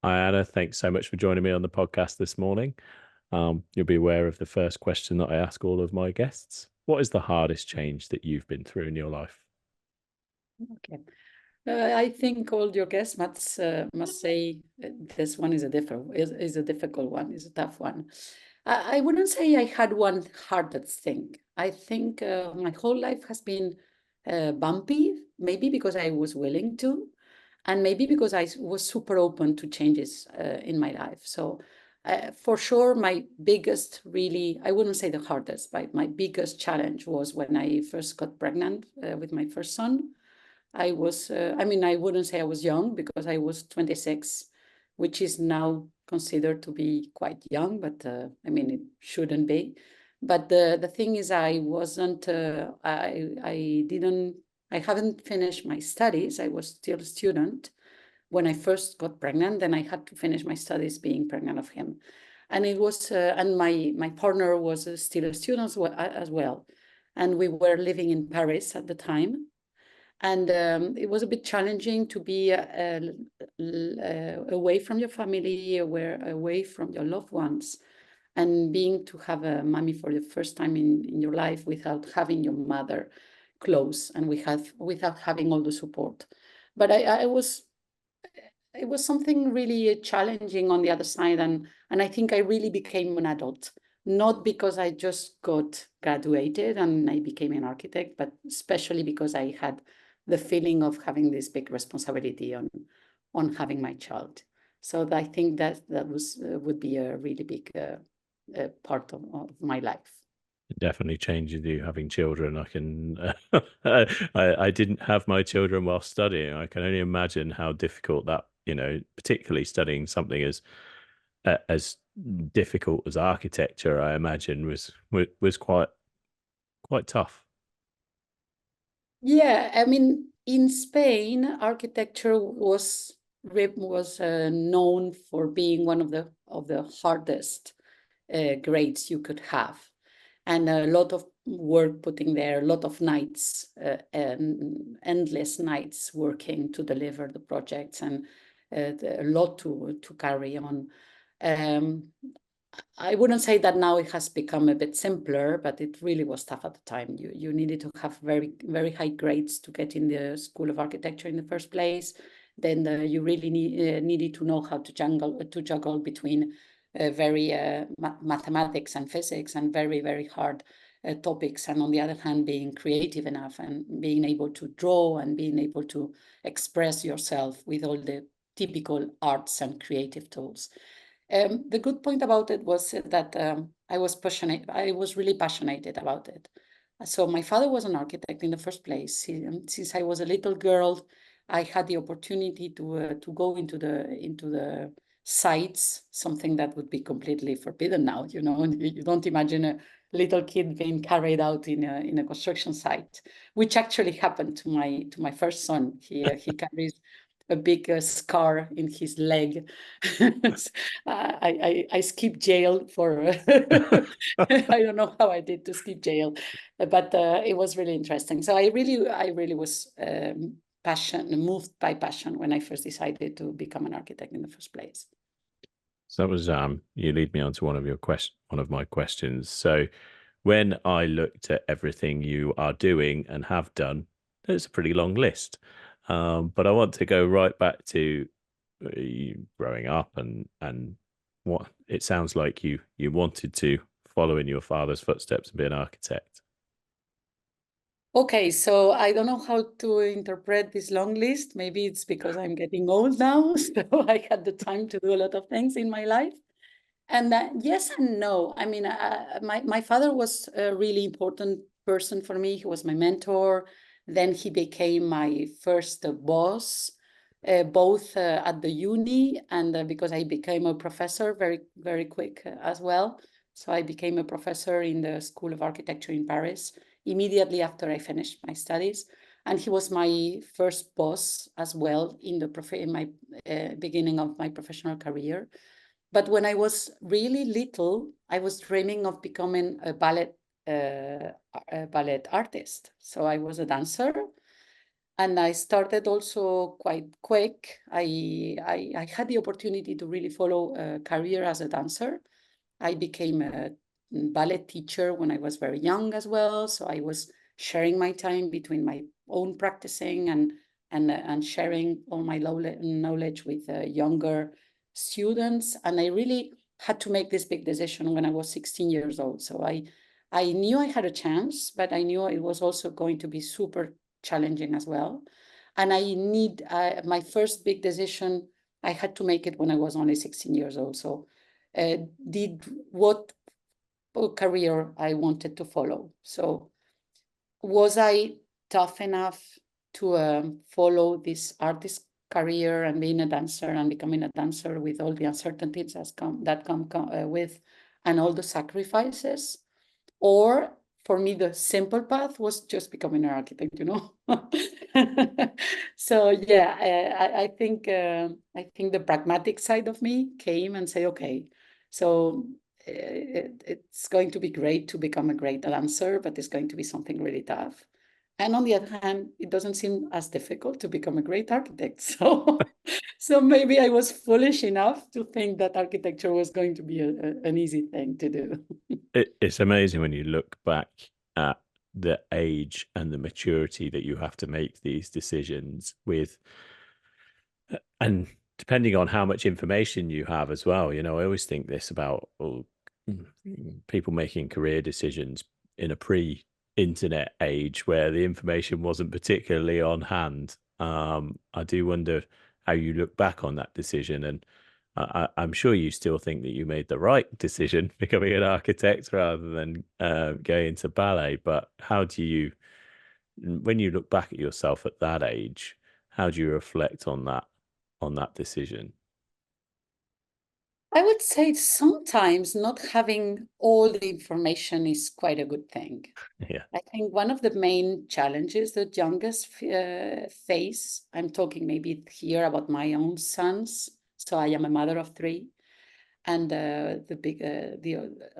Hi, Anna. Thanks so much for joining me on the podcast this morning. You'll be aware of the first question that I ask all of my guests. What is the hardest change that you've been through in your life? Okay. I think all your guests must say this one is is a difficult one, is a tough one. I wouldn't say I had one hardest thing. I think my whole life has been bumpy, maybe because I was willing to, and maybe because I was super open to changes in my life. So for sure, my biggest, really, I wouldn't say the hardest, but my biggest challenge was when I first got pregnant with my first son. I mean, I wouldn't say I was young because I was 26, which is now considered to be quite young, but I mean, it shouldn't be. But the thing is, I haven't finished my studies. I was still a student when I first got pregnant. Then I had to finish my studies being pregnant of him. And and my partner was still a student as well. And we were living in Paris at the time, and it was a bit challenging to be away from your family, away from your loved ones, and being to have a mommy for the first time in your life without having your mother close and without having all the support. But it was something really challenging on the other side, and I think I really became an adult, not because I just got graduated and I became an architect, but especially because I had the feeling of having this big responsibility on having my child. So I think that was would be a really big part of my life. It definitely changes you having children. I can, I didn't have my children while studying. I can only imagine how difficult that, particularly studying something as difficult as architecture, I imagine was quite tough. Yeah, I mean, in Spain, architecture was known for being one of the hardest grades you could have, and a lot of work putting there, a lot of nights, and endless nights working to deliver the projects, and a lot to carry on. Um, I wouldn't say that now it has become a bit simpler, but it really was tough at the time. You needed to have very high grades to get in the School of Architecture in the first place. Then you really needed to know how to juggle between very mathematics and physics and very hard topics, and on the other hand, being creative enough and being able to draw and being able to express yourself with all the typical arts and creative tools. The good point about it was that I was passionate. I was really passionate about it. So my father was an architect in the first place. Since I was a little girl, I had the opportunity to go into the sites, something that would be completely forbidden now. You know, you don't imagine a little kid being carried out in a construction site, which actually happened to my first son. He carries a big scar in his leg. I skipped jail for I don't know how I did to skip jail, but it was really interesting. So I really was moved by passion when I first decided to become an architect in the first place. So that was you lead me on to one of my questions. So when I looked at everything you are doing and have done, it's a pretty long list. But I want to go right back to you growing up and what it sounds like you wanted to follow in your father's footsteps and be an architect. Okay, so I don't know how to interpret this long list. Maybe it's because I'm getting old now, so I had the time to do a lot of things in my life. And yes and no. I mean, my father was a really important person for me. He was my mentor. Then he became my first boss, both at the uni and because I became a professor very quick as well. So I became a professor in the School of Architecture in Paris immediately after I finished my studies. And he was my first boss as well in my beginning of my professional career. But when I was really little, I was dreaming of becoming a ballet artist. So I was a dancer, And I started also quite quick. I had the opportunity to really follow a career as a dancer. I became a ballet teacher when I was very young as well. So I was sharing my time between my own practicing and sharing all my knowledge with younger students. And I really had to make this big decision when I was 16 years old. So I knew I had a chance, but I knew it was also going to be super challenging as well. And I need my first big decision, I had to make it when I was only 16 years old. So did what career I wanted to follow. So was I tough enough to follow this artist career and being a dancer and becoming a dancer with all the uncertainties that come with and all the sacrifices? Or for me, the simple path was just becoming an architect, you know. So yeah, I think the pragmatic side of me came and say, okay, so it's going to be great to become a great dancer, but it's going to be something really tough. And on the other hand, it doesn't seem as difficult to become a great architect. So, so maybe I was foolish enough to think that architecture was going to be an easy thing to do. It's amazing when you look back at the age and the maturity that you have to make these decisions with, and depending on how much information you have as well. You know, I always think this about people making career decisions in a pre-internet age where the information wasn't particularly on hand. I do wonder how you look back on that decision, and I'm sure you still think that you made the right decision becoming an architect rather than going into ballet. But how do you, when you look back at yourself at that age, how do you reflect on that decision? I would say sometimes not having all the information is quite a good thing. Yeah. I think one of the main challenges that youngest face, I'm talking maybe here about my own sons. So I am a mother of three, and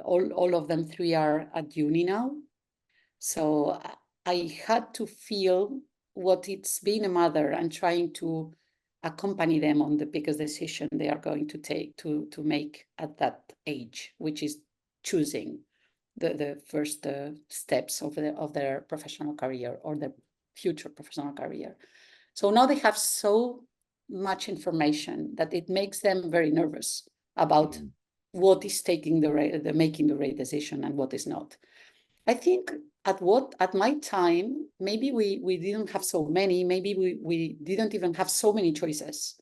all of them three are at uni now. So I had to feel what it's being a mother and trying to accompany them on the biggest decision they are going to take to make at that age, which is choosing the first steps of their professional career or their future professional career. So now they have so much information that it makes them very nervous about Mm. what is taking the making the right decision and what is not. I think at my time, maybe we didn't have so many, maybe we didn't even have so many choices.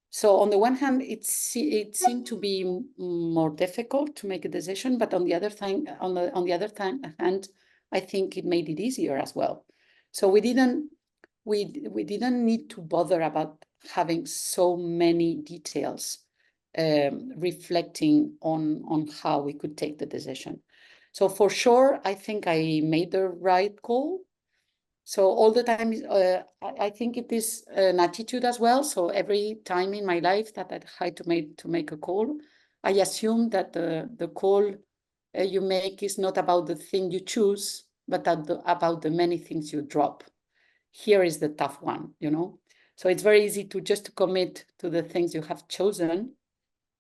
So on the one hand, it seemed to be more difficult to make a decision, but on the other hand, I think it made it easier as well. So we didn't need to bother about having so many details reflecting on how we could take the decision. So for sure, I think I made the right call. So all the time, I think it is an attitude as well. So every time in my life that I had to make a call, I assume that the call you make is not about the thing you choose, but about the many things you drop. Here is the tough one, you know. So it's very easy to just commit to the things you have chosen,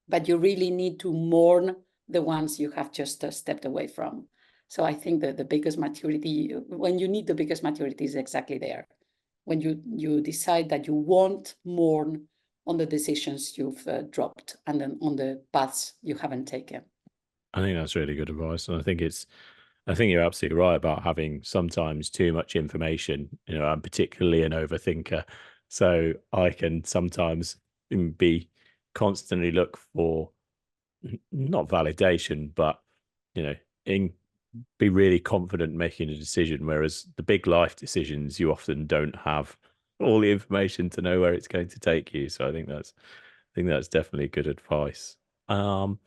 but you really need to mourn the ones you have just stepped away from. So I think that the biggest maturity, when you need the biggest maturity, is exactly there. When you decide that you won't mourn on the decisions you've dropped and then on the paths you haven't taken. I think that's really good advice, and I think you're absolutely right about having sometimes too much information. You know, I'm particularly an overthinker, so I can sometimes be constantly look for not validation, but you know, in be really confident making a decision. Whereas the big life decisions, you often don't have all the information to know where it's going to take you. So I think that's definitely good advice. Um,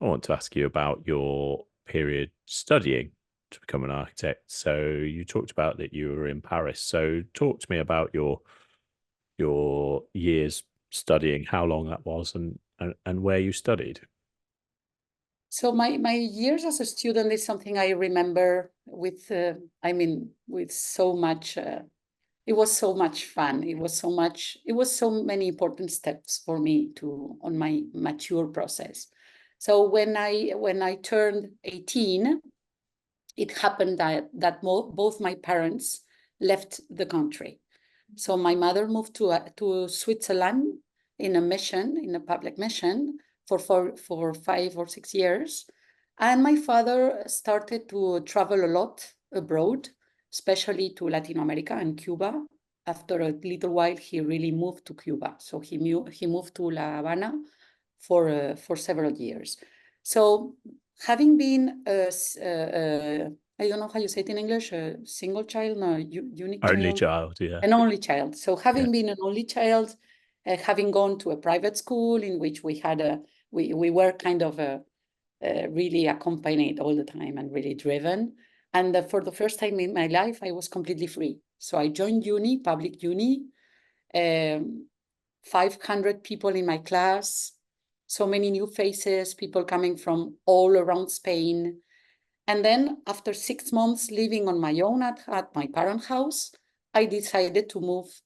I want to ask you about your period studying to become an architect. So you talked about that you were in Paris. So talk to me about your years studying, how long that was, and where you studied. So my years as a student is something I remember with, with so much it was so much fun. It was so many important steps for me on my mature process. So when I turned 18, it happened that both my parents left the country. So my mother moved to Switzerland in a public mission for 5 or 6 years. And my father started to travel a lot abroad, especially to Latin America and Cuba. After a little while, he really moved to Cuba. So he moved to La Habana for several years. So having been I don't know how you say it in English, a single child, no, unique Only child, child, yeah. an only child. So having been an only child, having gone to a private school in which we were kind of really accompanied all the time and really driven. And for the first time in my life, I was completely free. So I joined uni, public uni, 500 people in my class, so many new faces, people coming from all around Spain. And then after 6 months living on my own at my parents' house, I decided to move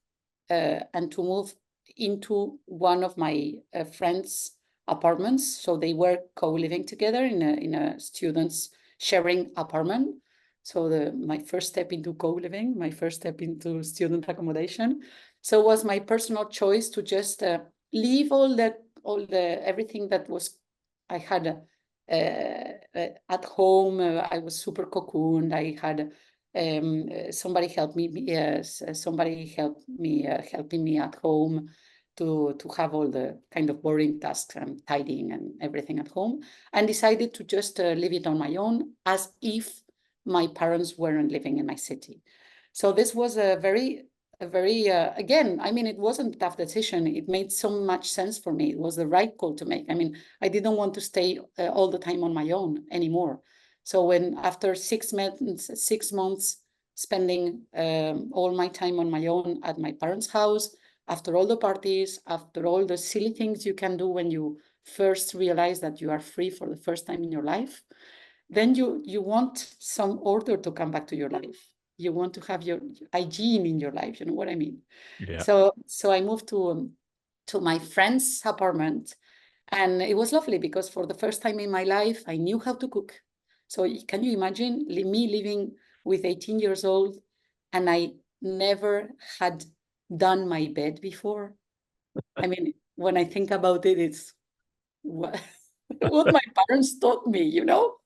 into one of my friends' apartments. So they were co-living together in a students sharing apartment. So my first step into co-living, my first step into student accommodation. So it was my personal choice to just leave everything that was I had at home. I was super cocooned. I had somebody helped me. Somebody helped me helping me at home to have all the kind of boring tasks and tidying and everything at home, and decided to just leave it on my own as if my parents weren't living in my city. So this was a very again, I mean, it wasn't a tough decision. It made so much sense for me. It was the right call to make. I mean, I didn't want to stay all the time on my own anymore. So when after 6 months spending all my time on my own at my parents' house, after all the parties, after all the silly things you can do when you first realize that you are free for the first time in your life, then you want some order to come back to your life. You want to have your hygiene in your life. You know what I mean? Yeah. So I moved to my friend's apartment, and it was lovely because for the first time in my life, I knew how to cook. So can you imagine me living with 18 years old, and I never had done my bed before? I mean, when I think about it, it's what, what my parents taught me, you know?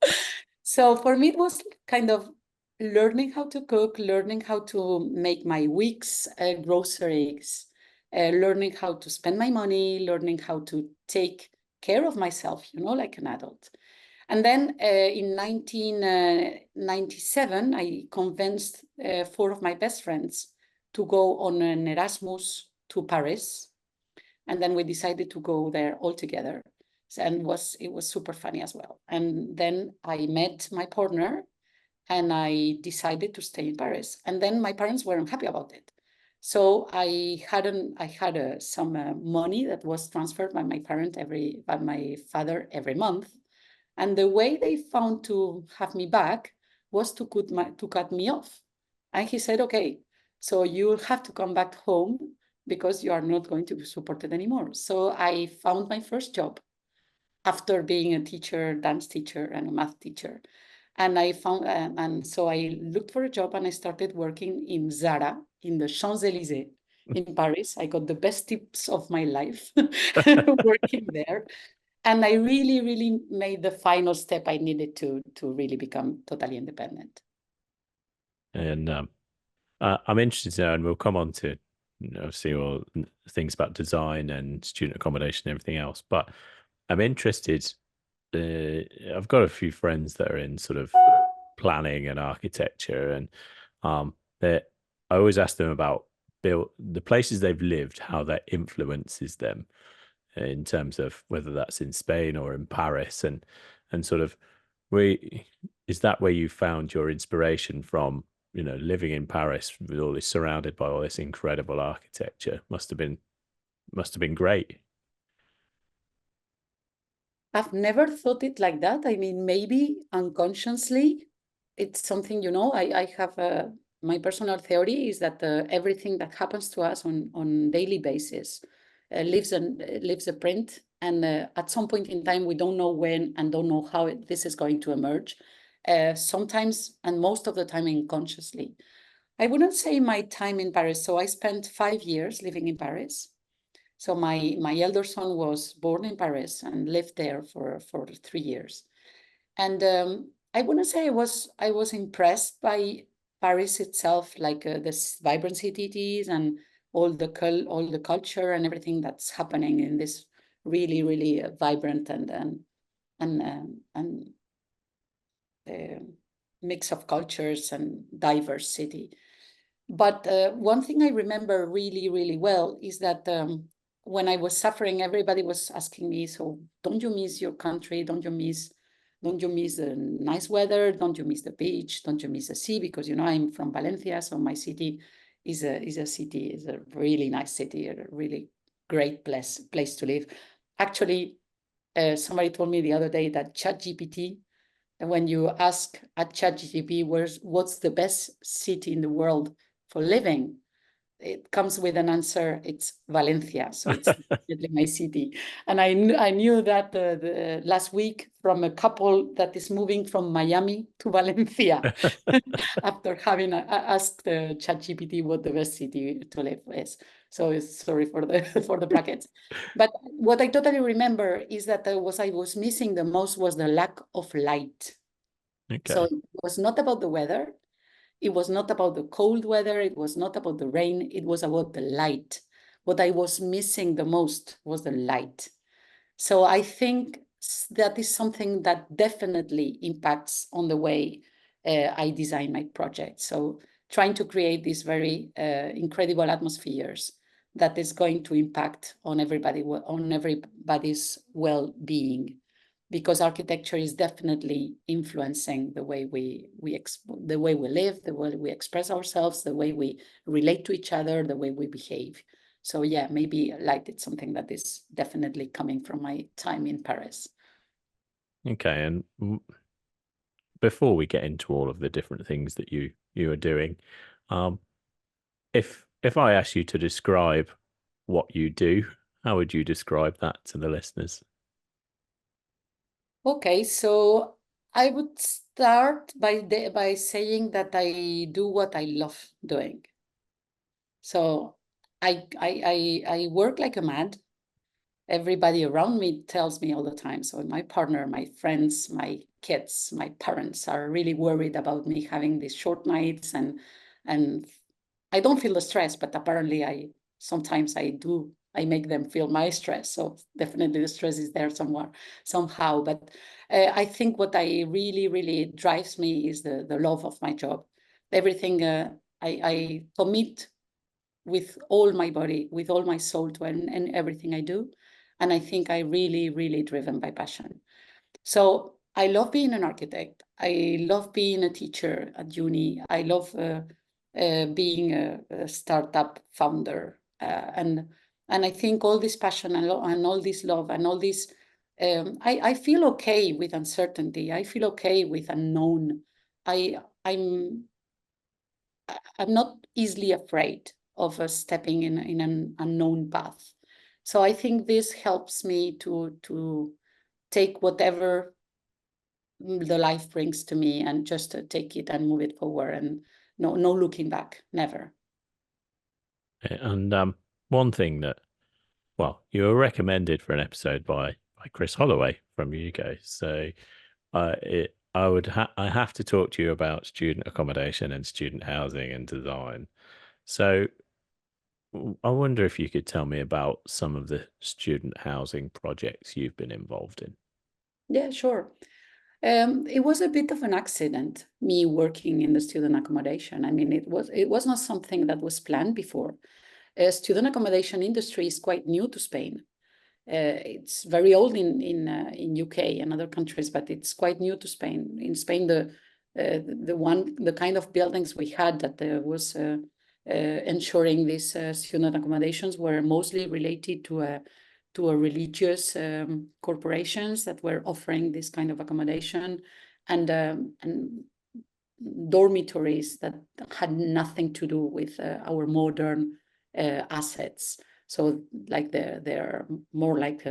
So for me, it was kind of learning how to cook, learning how to make my week's groceries, learning how to spend my money, learning how to take care of myself, you know, like an adult. And then in 1997, I convinced 4 of my best friends to go on an Erasmus to Paris. And then we decided to go there all together. And it was super funny as well. And then I met my partner and I decided to stay in Paris. And then my parents weren't happy about it. So I had some money that was transferred by my father every month. And the way they found to have me back was to cut me off. And he said, okay, so you'll have to come back home because you are not going to be supported anymore. So I found my first job after being a teacher, dance teacher, and a math teacher. And I found, and so I looked for a job and I started working in Zara in the Champs-Élysées in Paris. I got the best tips of my life working there. And I really, really made the final step I needed to really become totally independent. And I'm interested to know, and we'll come on to obviously all things about design and student accommodation and everything else. But I'm interested. I've got a few friends that are in sort of planning and architecture, and I always ask them about the places they've lived, how that influences them in terms of whether that's in Spain or in Paris, and sort of is that where you found your inspiration from? You know, living in Paris with all this, surrounded by all this incredible architecture, must have been great. I've never thought it like that. I mean, maybe unconsciously, it's something, you know, I have my personal theory is that everything that happens to us on daily basis leaves a print, and at some point in time we don't know when and don't know how this is going to emerge. Sometimes, and most of the time, unconsciously. I wouldn't say my time in Paris. So I spent 5 years living in Paris. So my elder son was born in Paris and lived there for 3 years. And I wouldn't say I was impressed by Paris itself, like this vibrant city it is, and all the culture and everything that's happening in this really, really vibrant and mix of cultures and diverse city. But one thing I remember really, really well is that when I was suffering, everybody was asking me, so don't you miss your country? Don't you miss the nice weather? Don't you miss the beach? Don't you miss the sea? Because, I'm from Valencia, so my city is a really nice city, a really great place to live. Actually, somebody told me the other day that ChatGPT, and when you ask at ChatGPT what's the best city in the world for living, it comes with an answer. It's Valencia, so it's definitely my city. And I knew that the last week from a couple that is moving from Miami to Valencia after having asked ChatGPT what the best city to live is. So sorry for the brackets. But what I totally remember is that what I was missing the most was the lack of light. Okay. So it was not about the weather. It was not about the cold weather. It was not about the rain. It was about the light. What I was missing the most was the light. So I think that is something that definitely impacts on the way I design my project. So trying to create these very incredible atmospheres that is going to impact on everybody's well-being, because architecture is definitely influencing the way we live, the way we express ourselves, the way we relate to each other, the way we behave. So yeah, maybe light is something that is definitely coming from my time in Paris. Okay, and before we get into all of the different things that you are doing, if I ask you to describe what you do, how would you describe that to the listeners? Okay, so I would start by saying that I do what I love doing. So I work like a mad. Everybody around me tells me all the time. So my partner, my friends, my kids, my parents are really worried about me having these short nights, and I don't feel the stress, but apparently sometimes I do. I make them feel my stress. So definitely the stress is there somewhere, somehow. But I think what I really, really drives me is the love of my job. Everything I commit with all my body, with all my soul to and everything I do. And I think I really, really driven by passion. So I love being an architect. I love being a teacher at uni. I love being a startup founder. And I think all this passion and all this love and all this, I feel okay with uncertainty. I feel okay with unknown. I'm not easily afraid of stepping in an unknown path. So I think this helps me to take whatever the life brings to me and just take it and move it forward, and no looking back, never. And one thing that, well, you were recommended for an episode by Chris Holloway from UK. So I have to talk to you about student accommodation and student housing and design. So I wonder if you could tell me about some of the student housing projects you've been involved in. Yeah, sure. It was a bit of an accident, me working in the student accommodation. I mean, it was not something that was planned before. Student accommodation industry is quite new to Spain. It's very old in UK and other countries, but it's quite new to Spain. In Spain, the kind of buildings we had that was ensuring these student accommodations were mostly related to a religious corporations that were offering this kind of accommodation, and dormitories that had nothing to do with our modern assets. So like they're more like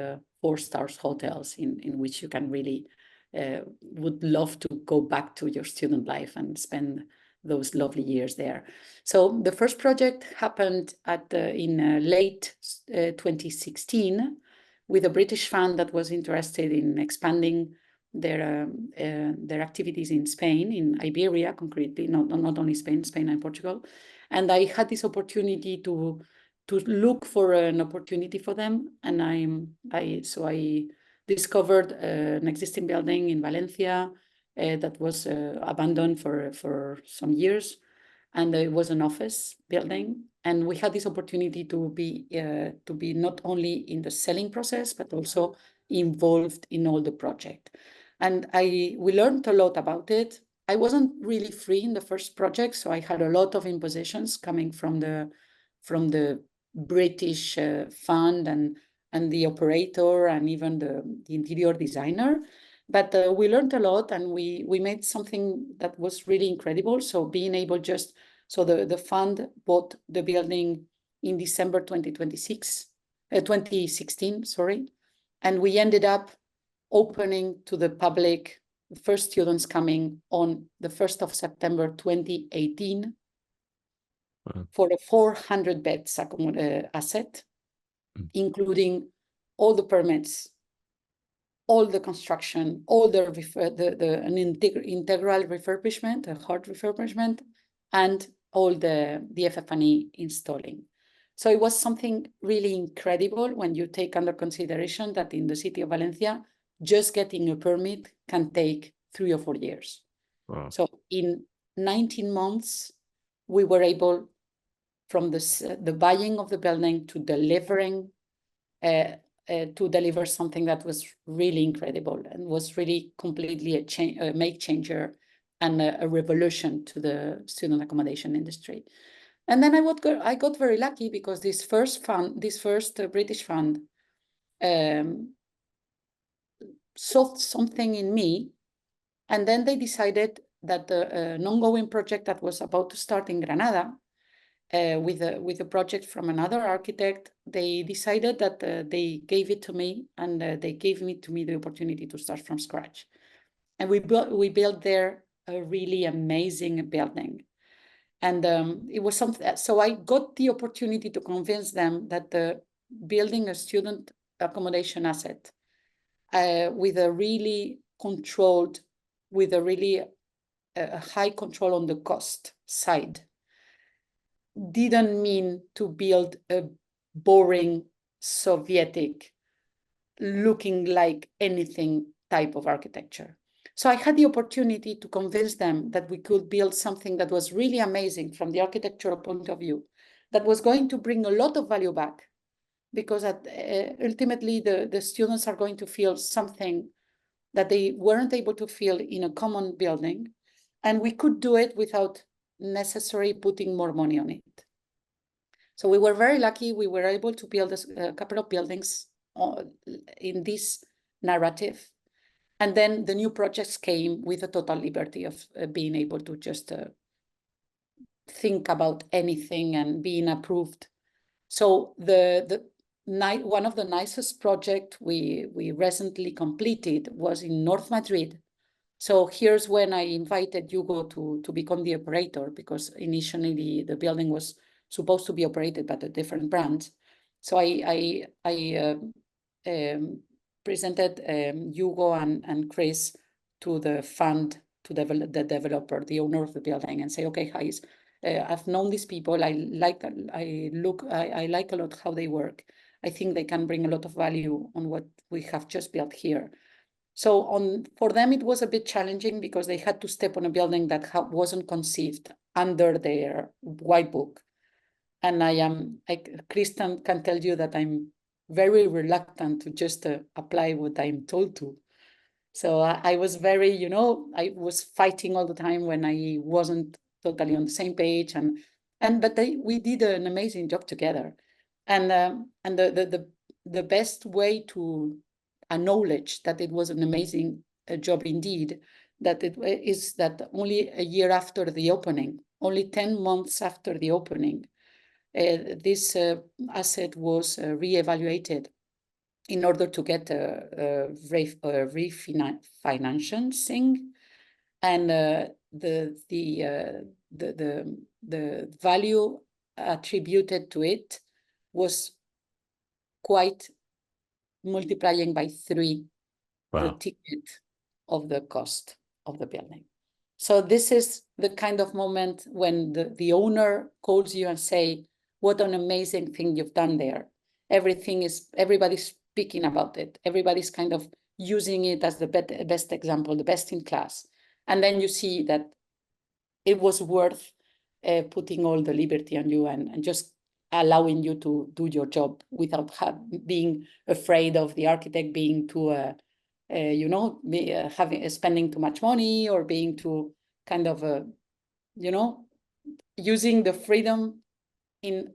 4-star hotels in which you can really would love to go back to your student life and spend those lovely years there. So the first project happened in late 2016 with a British fund that was interested in expanding their activities in Spain, in Iberia concretely, not only Spain and Portugal. And I had this opportunity to look for an opportunity for them, and I discovered an existing building in Valencia that was abandoned for some years, and it was an office building. And we had this opportunity to be not only in the selling process but also involved in all the project. And we learned a lot about it. I wasn't really free in the first project, so I had a lot of impositions coming from the British fund and the operator and even the interior designer. But we learned a lot, and we made something that was really incredible. So being able the fund bought the building in December 2016, sorry. And we ended up opening to the public, the first students coming on the 1st of September 2018. Wow. For a 400 beds asset, including all the permits, all the construction, all an integral refurbishment, a hard refurbishment, and all the FF&E installing. So it was something really incredible when you take under consideration that in the city of Valencia, just getting a permit can take 3 or 4 years. Wow. So in 19 months, we were able, from the buying of the building to delivering, to deliver something that was really incredible and was really completely a make changer and a revolution to the student accommodation industry. And then I got very lucky because this first British fund saw something in me, and then they decided that an ongoing project that was about to start in Granada, with a project from another architect, they decided that they gave it to me, and they gave to me the opportunity to start from scratch. And we built there a really amazing building. And it was something, so I got the opportunity to convince them that building a student accommodation asset with a really controlled, with a really high control on the cost side, didn't mean to build a boring Sovietic looking like anything type of architecture. So I had the opportunity to convince them that we could build something that was really amazing from the architectural point of view, that was going to bring a lot of value back, because ultimately the students are going to feel something that they weren't able to feel in a common building, and we could do it without necessarily putting more money on it. So we were very lucky. We were able to build a couple of buildings in this narrative. And then the new projects came with a total liberty of being able to just think about anything and being approved. So one of the nicest projects we recently completed was in North Madrid. So here's when I invited Hugo to become the operator, because initially the building was supposed to be operated by a different brand. So I presented Hugo and Chris to the fund, to the developer, the owner of the building, and say, okay, guys, I've known these people. I like a lot how they work. I think they can bring a lot of value on what we have just built here. So for them, it was a bit challenging because they had to step on a building that wasn't conceived under their white book. And Chris can tell you that I'm very reluctant to just apply what I'm told to. So I was very, I was fighting all the time when I wasn't totally on the same page. But we did an amazing job together. And the best way to acknowledge that it was an amazing job indeed that it is that only a year after the opening, only 10 months after the opening, this asset was reevaluated in order to get refinancing, and the value attributed to it was quite multiplying by 3 the ticket of the cost of the building. So this is the kind of moment when the owner calls you and say, what an amazing thing you've done there. Everybody's speaking about it. Everybody's kind of using it as the best example, the best in class. And then you see that it was worth putting all the liberty on you and just allowing you to do your job without being afraid of the architect being too, spending too much money, or being too kind of, using the freedom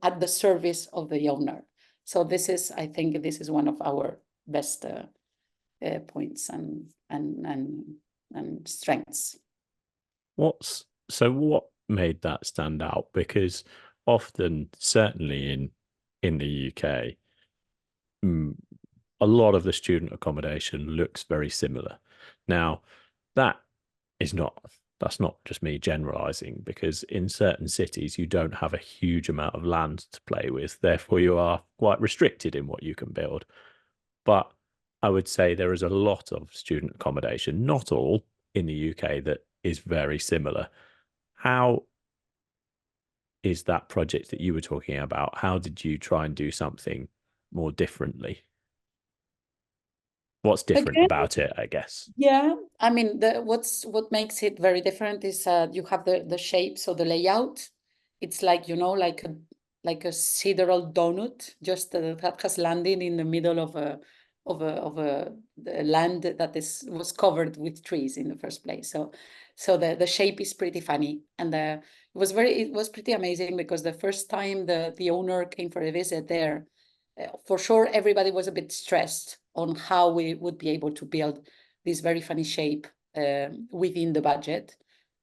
at the service of the owner. So I think this is one of our best points and strengths. What made that stand out? Because often, certainly in the UK, a lot of the student accommodation looks very similar. Now, that's not just me generalizing, because in certain cities you don't have a huge amount of land to play with, therefore you are quite restricted in what you can build. But I would say there is a lot of student accommodation, not all, in the UK that is very similar. How is that project that you were talking about? How did you try and do something more differently? What's different about it, I guess? Yeah, I mean, what makes it very different is you have the shape, so the layout. It's like, like a sideral donut, just that has landed in the middle of a land that was covered with trees in the first place. So the shape is pretty funny, and it was pretty amazing, because the first time the owner came for a visit there, for sure everybody was a bit stressed on how we would be able to build this very funny shape within the budget,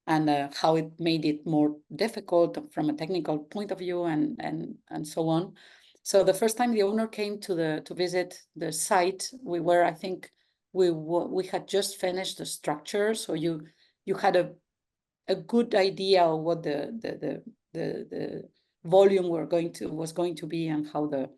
and how it made it more difficult from a technical point of view, and so on. So the first time the owner came to visit the site, I think we had just finished the structure, so you had a good idea of what the volume was going to be, and how the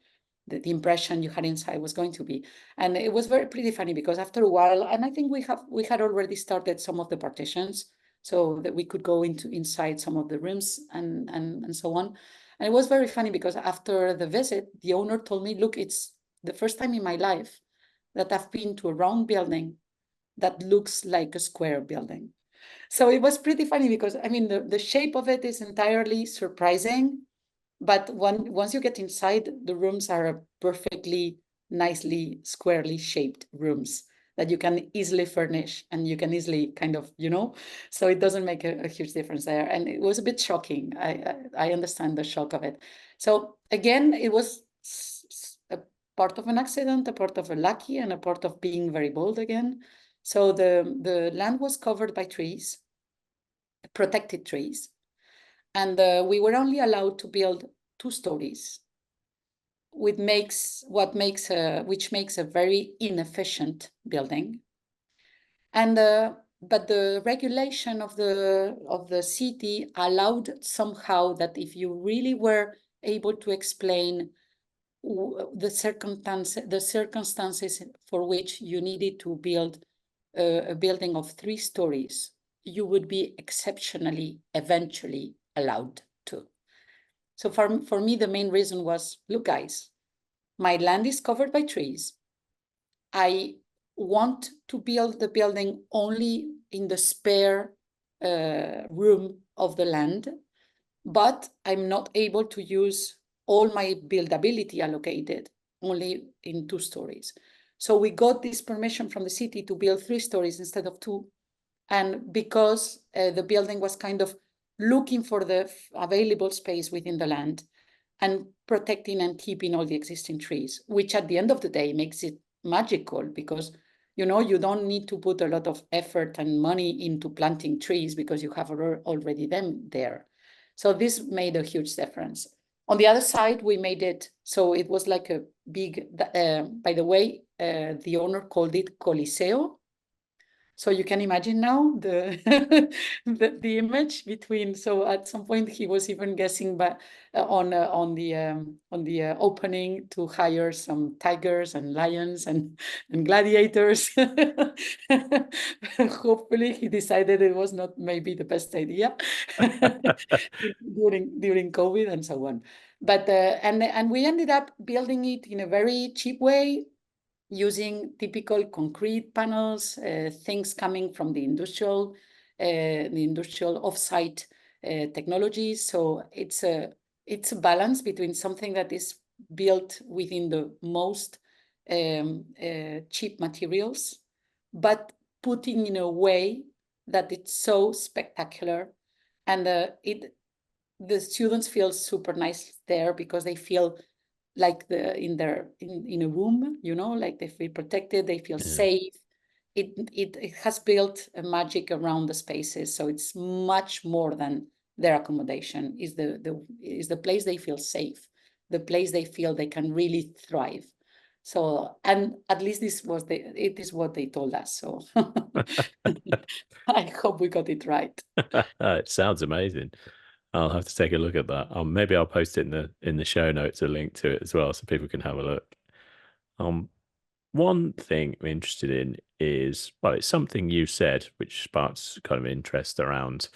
impression you had inside was going to be. And it was pretty funny, because after a while, and I think we had already started some of the partitions, so that we could go inside some of the rooms and so on. And it was very funny, because after the visit, the owner told me, look, it's the first time in my life that I've been to a round building that looks like a square building. So it was pretty funny, because I mean, the shape of it is entirely surprising. But once you get inside, the rooms are perfectly, nicely, squarely shaped rooms that you can easily furnish, and you can easily kind of, so it doesn't make a huge difference there. And it was a bit shocking. I understand the shock of it. So again, it was a part of an accident, a part of a lucky, and a part of being very bold again. So the land was covered by trees, protected trees. And we were only allowed to build 2 stories, which makes a very inefficient building. And but the regulation of the city allowed somehow that if you really were able to explain the circumstances for which you needed to build a building of 3 stories, you would be exceptionally, eventually allowed to. So for me, the main reason was, look, guys, my land is covered by trees. I want to build the building only in the spare room of the land, but I'm not able to use all my buildability allocated only in 2 stories. So we got this permission from the city to build 3 stories instead of 2. And because the building was kind of looking for the available space within the land and protecting and keeping all the existing trees, which at the end of the day makes it magical, because You know, you don't need to put a lot of effort and money into planting trees because you have already them there. So this made a huge difference. On the other side, we made it so it was like a big, by the way, the owner called it Coliseo. So you can imagine now the image between. So at some point he was even guessing, but on the opening to hire some tigers and lions and gladiators. Hopefully he decided it was not maybe the best idea during COVID and so on. But and we ended up building it in a very cheap way, using typical concrete panels, things coming from the industrial offsite technologies. So it's a balance between something that is built within the most cheap materials, but putting in a way that it's so spectacular, and the students feel super nice there because they feel like in a room, you know, like they feel protected, they feel safe. It has built a magic around the spaces, so it's much more than their accommodation. Is the place they feel safe, the place they feel they can really thrive. So, and at least it is what they told us. So I hope we got it right. It sounds amazing. I'll have to take a look at that. Maybe I'll post it in the show notes, a link to it as well, so people can have a look. One thing I'm interested in is, well, it's something you said which sparks kind of interest around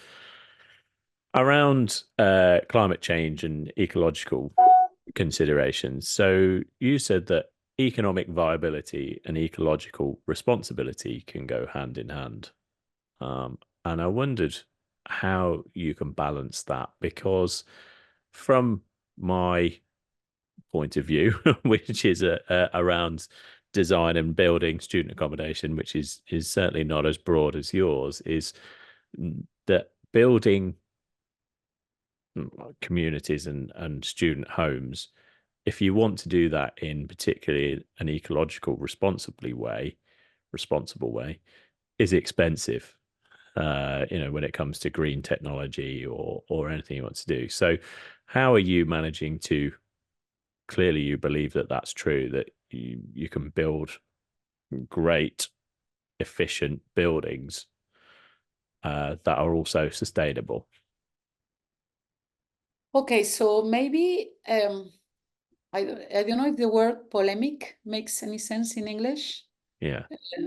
climate change and ecological considerations. So you said that economic viability and ecological responsibility can go hand in hand. And I wondered how you can balance that, because from my point of view, which is around design and building student accommodation, which is certainly not as broad as yours, is that building communities and student homes, if you want to do that in particularly an ecological responsible way, is expensive. When it comes to green technology or anything you want to do. So how are you managing to, clearly you believe that that's true, that you can build great, efficient buildings that are also sustainable? Okay, so maybe I don't know if the word polemic makes any sense in English. Yeah.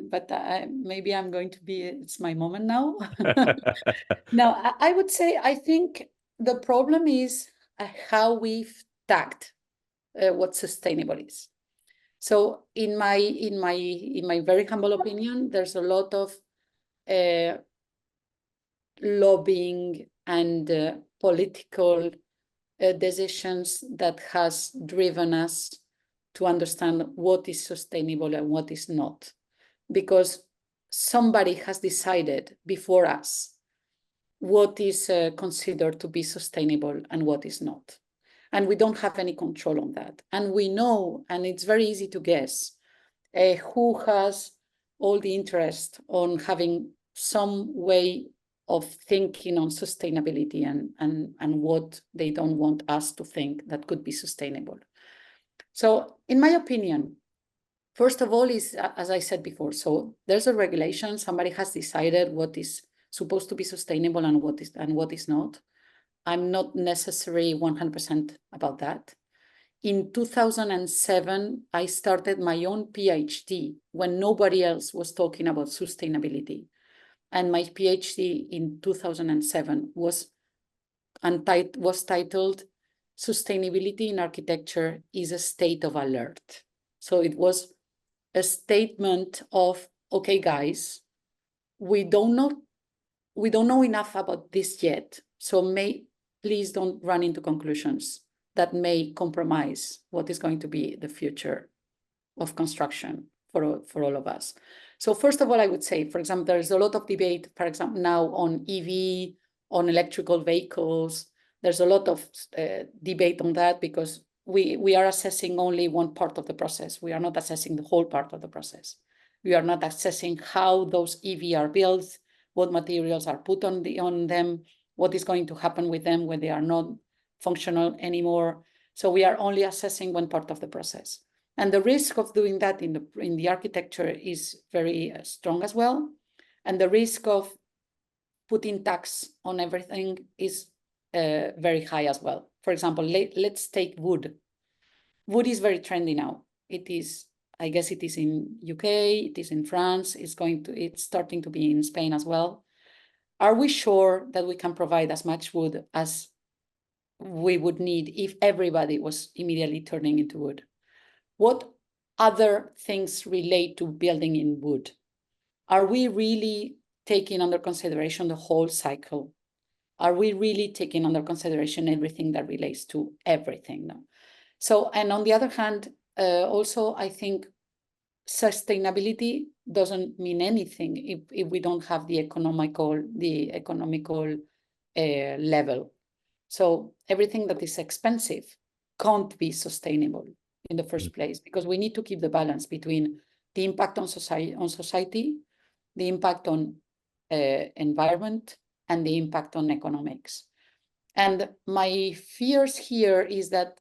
But maybe I'm going to be, it's my moment now. Now, I would say, I think the problem is how we've tagged what sustainable is. So in my very humble opinion, there's a lot of lobbying and political decisions that has driven us to understand what is sustainable and what is not, because somebody has decided before us what is considered to be sustainable and what is not. And we don't have any control on that. And we know, and it's very easy to guess, who has all the interest on having some way of thinking on sustainability and what they don't want us to think that could be sustainable. So in my opinion, first of all is, as I said before, so there's a regulation, somebody has decided what is supposed to be sustainable and what is not. I'm not necessarily 100% about that. In 2007, I started my own PhD when nobody else was talking about sustainability. And my PhD in 2007 was titled Sustainability in Architecture is a State of Alert. So it was a statement of, okay, guys, we don't know enough about this yet. So please don't run into conclusions that may compromise what is going to be the future of construction for all of us. So first of all, I would say, for example, there's a lot of debate, for example, now on EV, on electrical vehicles. There's a lot of debate on that because we are assessing only one part of the process. We are not assessing the whole part of the process. We are not assessing how those EV are built, what materials are put on them, what is going to happen with them when they are not functional anymore. So we are only assessing one part of the process. And the risk of doing that in the architecture is very strong as well. And the risk of putting tax on everything is very high as well. For example, let's take wood. Wood is very trendy now. It is, I guess it is in UK, it is in France, it's starting to be in Spain as well. Are we sure that we can provide as much wood as we would need if everybody was immediately turning into wood? What other things relate to building in wood? Are we really taking under consideration the whole cycle? Are we really taking under consideration everything that relates to everything? No? So, and on the other hand, also, I think sustainability doesn't mean anything if we don't have the economical level. So everything that is expensive can't be sustainable in the first place, because we need to keep the balance between the impact on society, the impact on environment, and the impact on economics. And my fears here is that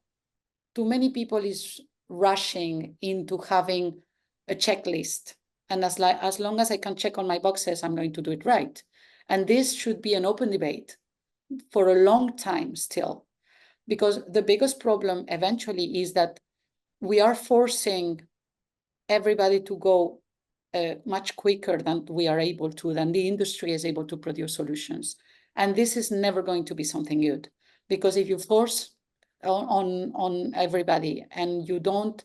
too many people is rushing into having a checklist. And as long as I can check on my boxes, I'm going to do it right. And this should be an open debate for a long time still, because the biggest problem eventually is that we are forcing everybody to go much quicker than we are able to, than the industry is able to produce solutions. And this is never going to be something good, because if you force on everybody and you don't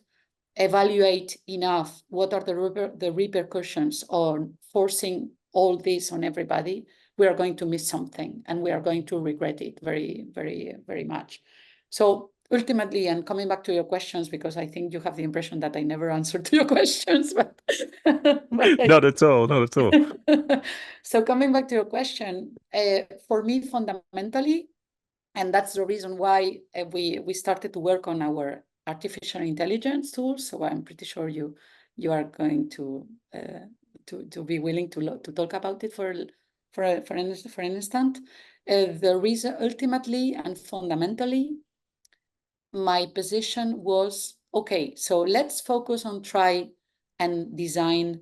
evaluate enough what are the repercussions on forcing all this on everybody, we are going to miss something and we are going to regret it very, very, very much. So ultimately, and coming back to your questions, because I think you have the impression that I never answered to your questions, but Not at all, not at all. So coming back to your question, for me, fundamentally, and that's the reason why we started to work on our artificial intelligence tools. So I'm pretty sure you are going to be willing to talk about it for an instant. The reason, ultimately and fundamentally, my position was, okay, so let's focus on try and design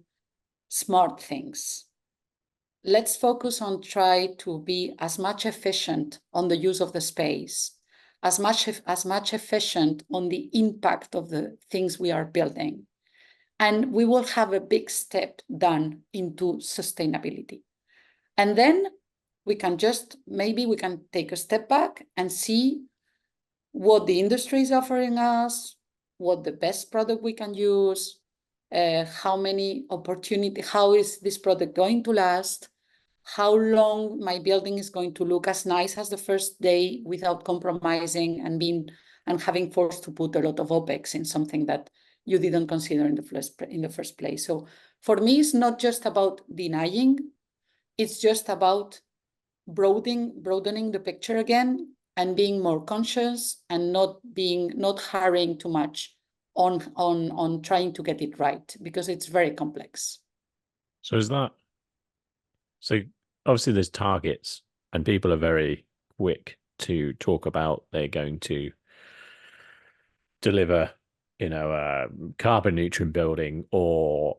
smart things. Let's focus on try to be as much efficient on the use of the space, as much efficient on the impact of the things we are building. And we will have a big step done into sustainability. And then maybe we can take a step back and see what the industry is offering us, what the best product we can use, how many opportunities, how is this product going to last, how long my building is going to look as nice as the first day without compromising and having forced to put a lot of OPEX in something that you didn't consider in the first place. So for me, it's not just about denying, it's just about broadening the picture again and being more conscious and not hurrying too much on trying to get it right, because it's very complex. So obviously there's targets, and people are very quick to talk about they're going to deliver, a carbon neutral building or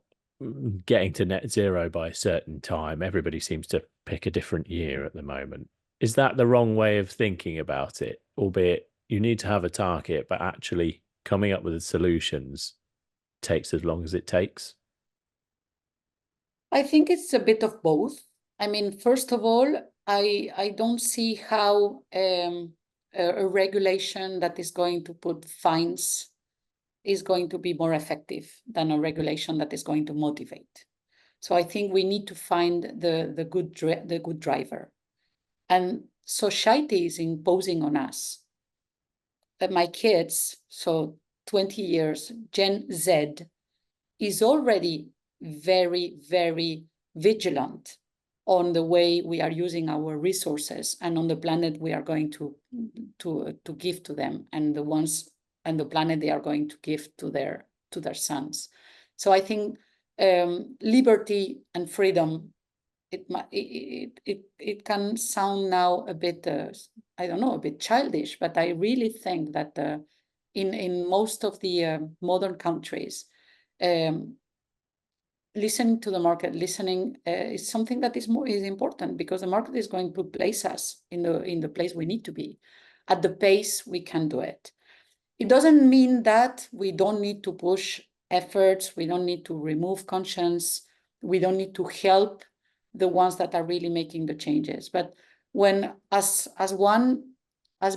getting to net zero by a certain time. Everybody seems to pick a different year at the moment. Is that the wrong way of thinking about it? Albeit you need to have a target, but actually coming up with the solutions takes as long as it takes? I think it's a bit of both. I mean, first of all, I don't see how a regulation that is going to put fines is going to be more effective than a regulation that is going to motivate. So I think we need to find the good driver. And society is imposing on us. My kids, so 20 years, Gen Z, is already very, very vigilant on the way we are using our resources and on the planet we are going to give to them, and the planet they are going to give to their sons. So I think liberty and freedom. It can sound now a bit, I don't know, a bit childish, but I really think that in most of the modern countries, listening to the market, listening is something that is important, because the market is going to place us in the place we need to be, at the pace we can do it. It doesn't mean that we don't need to push efforts, we don't need to remove conscience, we don't need to help the ones that are really making the changes. But when as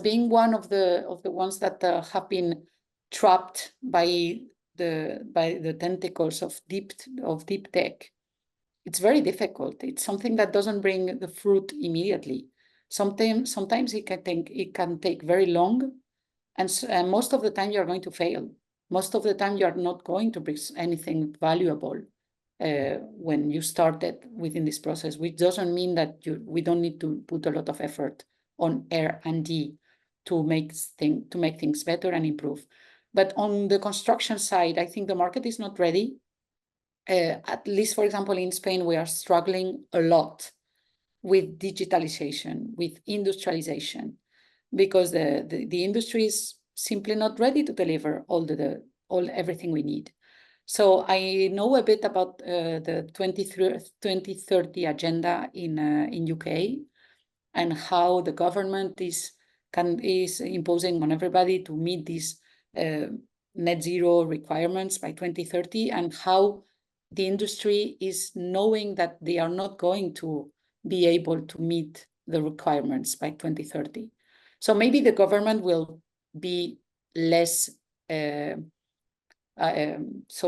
being one of the ones that have been trapped by the tentacles of deep tech, it's very difficult. It's something that doesn't bring the fruit immediately. Sometimes it can take very long, and most of the time you're going to fail. Most of the time you're not going to bring anything valuable when you started within this process, which doesn't mean that we don't need to put a lot of effort on R&D to make things better and improve. But on the construction side, I think the market is not ready. At least, for example, in Spain, we are struggling a lot with digitalization, with industrialization, because the industry is simply not ready to deliver everything we need. So I know a bit about the 2030 agenda in UK, and how the government is imposing on everybody to meet these net zero requirements by 2030, and how the industry is knowing that they are not going to be able to meet the requirements by 2030. So maybe the government will be less, so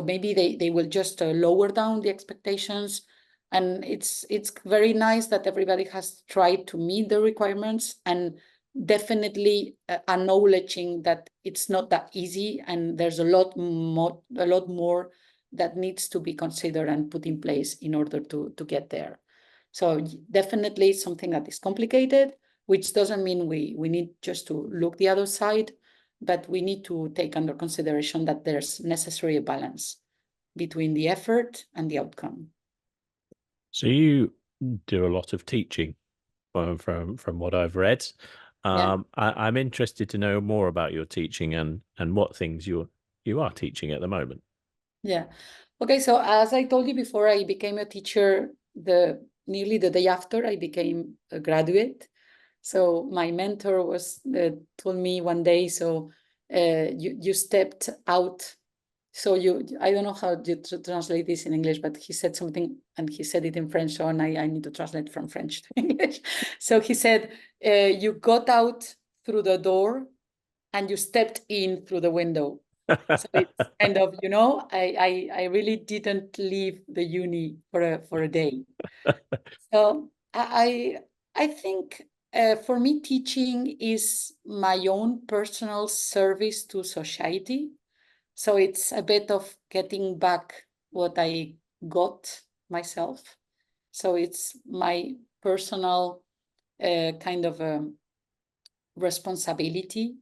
maybe they will just lower down the expectations. And it's very nice that everybody has tried to meet the requirements, and definitely acknowledging that it's not that easy, and there's a lot more that needs to be considered and put in place in order to get there. So definitely something that is complicated, which doesn't mean we need just to look the other side, but we need to take under consideration that there's necessary a balance between the effort and the outcome. So you do a lot of teaching from what I've read. Yeah. I'm interested to know more about your teaching and what things you are teaching at the moment. Yeah. Okay, so as I told you before, I became a teacher nearly the day after I became a graduate. So my mentor told me one day, so you stepped out. So I don't know how to translate this in English, but he said something, and he said it in French, so I need to translate from French to English. So he said, you got out through the door and you stepped in through the window. So it's kind of, I really didn't leave the uni for a day. So I think for me, teaching is my own personal service to society. So it's a bit of getting back what I got myself. So it's my personal kind of responsibility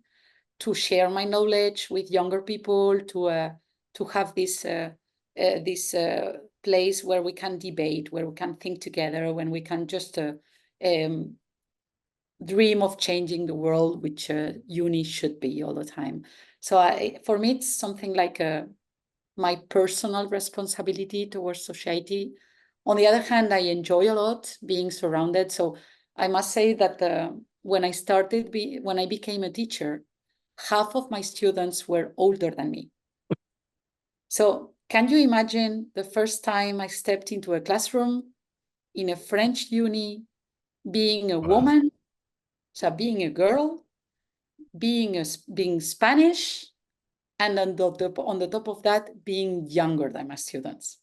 to share my knowledge with younger people, to have this place where we can debate, where we can think together, when we can just dream of changing the world, which uni should be all the time. So for me, it's something like my personal responsibility towards society. On the other hand, I enjoy a lot being surrounded. So I must say that when I became a teacher, half of my students were older than me. So can you imagine the first time I stepped into a classroom in a French uni, being a woman, so being a girl, being Spanish, and on the top of that, being younger than my students.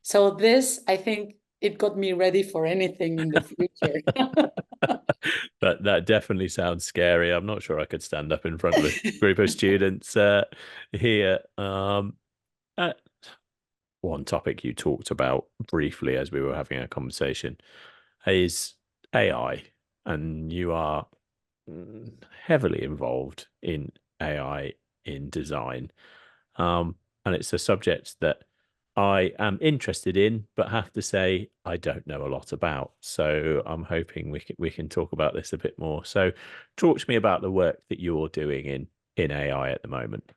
So this, I think, it got me ready for anything in the future. That definitely sounds scary. I'm not sure I could stand up in front of a group of students here. One topic you talked about briefly as we were having a conversation is AI, and you are heavily involved in AI in design. And it's a subject that I am interested in, but have to say I don't know a lot about. So I'm hoping we can talk about this a bit more. So talk to me about the work that you're doing in AI at the moment.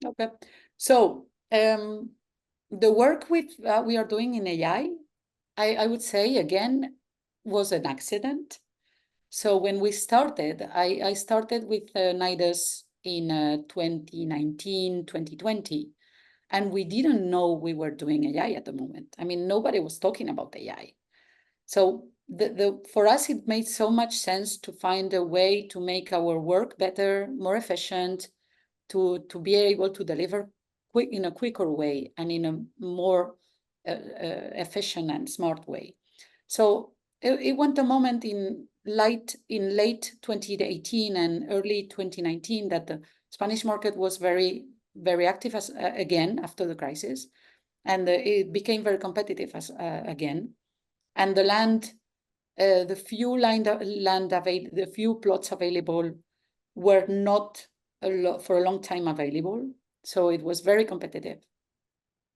Okay. So the work we are doing in AI, I would say, again, was an accident. So when we started, I started with Nidus in 2019, 2020, and we didn't know we were doing AI at the moment. I mean, nobody was talking about AI. So for us, it made so much sense to find a way to make our work better, more efficient, to be able to deliver in a quicker way and in a more efficient and smart way. So it went a moment in late 2018 and early 2019 that the Spanish market was very, very active again after the crisis, and it became very competitive again. And the land, the few plots available were not for a long time available. So it was very competitive.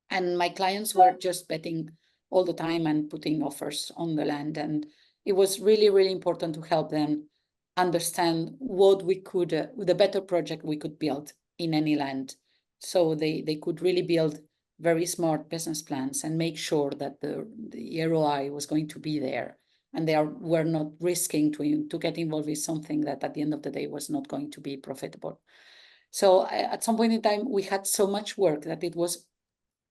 And my clients were just betting all the time and putting offers on the land. And it was really, really important to help them understand what we could, the better project we could build in any land. So they could really build very smart business plans and make sure that the ROI was going to be there. And were not risking to get involved with something that at the end of the day was not going to be profitable. So at some point in time, we had so much work that it was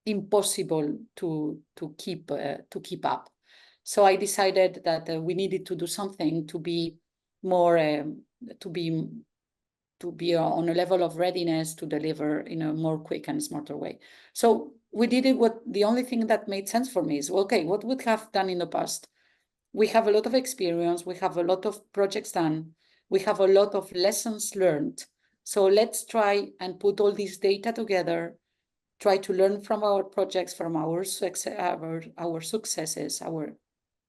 impossible to keep up. So I decided that we needed to do something to be more to be on a level of readiness to deliver in a more quick and smarter way. So we did it. The only thing that made sense for me is, okay, what would have done in the past? We have a lot of experience. We have a lot of projects done. We have a lot of lessons learned. So let's try and put all this data together, try to learn from our projects, from our successes, our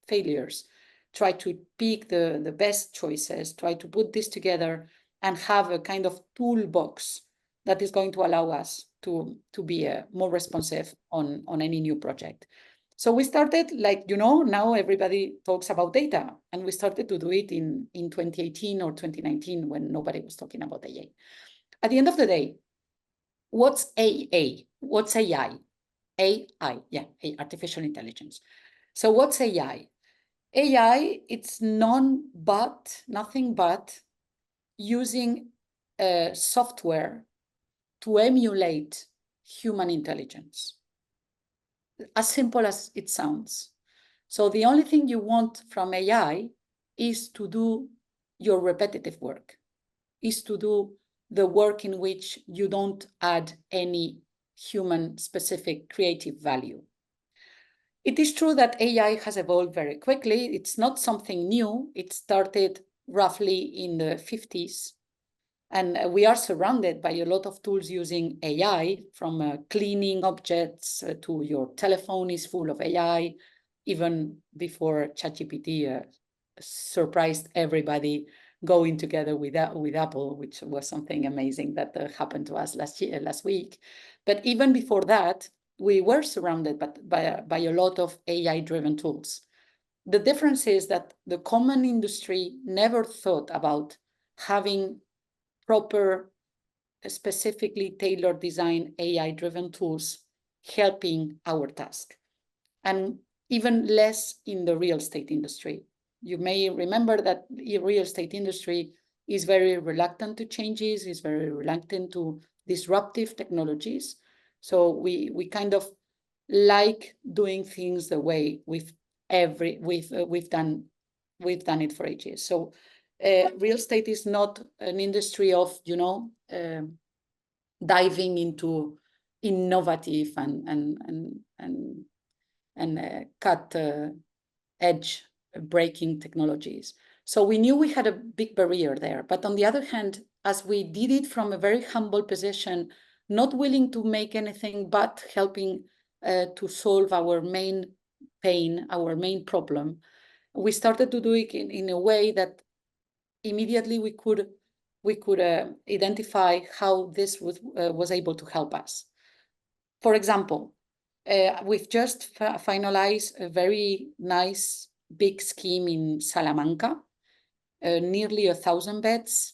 failures, try to pick the best choices, try to put this together and have a kind of toolbox that is going to allow us to be more responsive on any new project. So we started, like, now everybody talks about data, and we started to do it in 2018 or 2019 when nobody was talking about AI. At the end of the day, what's AA? What's AI? AI, yeah, artificial intelligence. So what's AI? AI, it's nothing but using software to emulate human intelligence. As simple as it sounds. So the only thing you want from AI is to do your repetitive work, is to do the work in which you don't add any human-specific creative value. It is true that AI has evolved very quickly. It's not something new. It started roughly in the 50s. And we are surrounded by a lot of tools using AI, from cleaning objects to your telephone is full of AI, even before ChatGPT surprised everybody going together with Apple, which was something amazing that happened to us last week. But even before that, we were surrounded by a lot of AI-driven tools. The difference is that the common industry never thought about having proper, specifically tailored design AI-driven tools helping our task, and even less in the real estate industry. You may remember that the real estate industry is very reluctant to changes, is very reluctant to disruptive technologies. So we kind of like doing things the way we've done it for ages. So real estate is not an industry of diving into innovative and cut edge breaking technologies. So we knew we had a big barrier there. But on the other hand, as we did it from a very humble position, not willing to make anything but helping to solve our main pain, our main problem, we started to do it in a way that immediately we could identify how this was able to help us. For example, We've just finalized a very nice big scheme in Salamanca, nearly 1,000 beds,